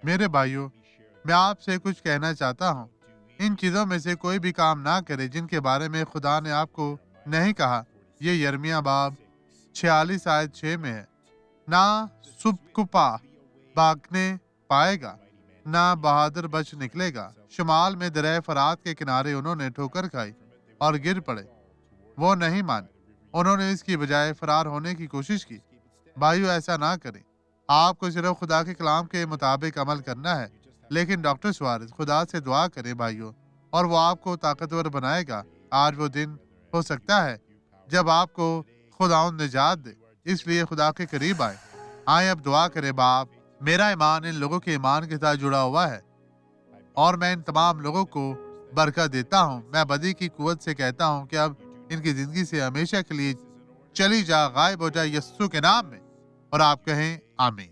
میرے بھائیوں، میں آپ سے کچھ کہنا چاہتا ہوں۔ ان چیزوں میں سے کوئی بھی کام نہ کرے جن کے بارے میں خدا نے آپ کو نہیں کہا۔ یہ یرمیہ باب 46 آیت 6 میں ہے۔ نہ سبکپا بھاگنے پائے گا، نہ بہادر بچ نکلے گا۔ شمال میں دریا فرات کے کنارے انہوں نے ٹھوکر کھائی اور گر پڑے۔ وہ نہیں مانے، انہوں نے اس کی بجائے فرار ہونے کی کوشش کی۔ بھائیو، ایسا نہ کریں۔ آپ کو صرف خدا کے کلام کے مطابق عمل کرنا ہے۔ لیکن ڈاکٹر سوارز، خدا سے دعا کریں بھائیو، اور وہ آپ کو طاقتور بنائے گا۔ آج وہ دن ہو سکتا ہے جب آپ کو خداوند نجات دے، اس لیے خدا کے قریب آئیں اب دعا کریں۔ باپ، میرا ایمان ان لوگوں کے ایمان کے ساتھ جڑا ہوا ہے، اور میں ان تمام لوگوں کو برکت دیتا ہوں۔ میں بدی کی قوت سے کہتا ہوں کہ اب ان کی زندگی سے ہمیشہ کے لیے چلی جا، غائب ہو جائے یسوع کے نام میں، اور آپ کہیں آمین۔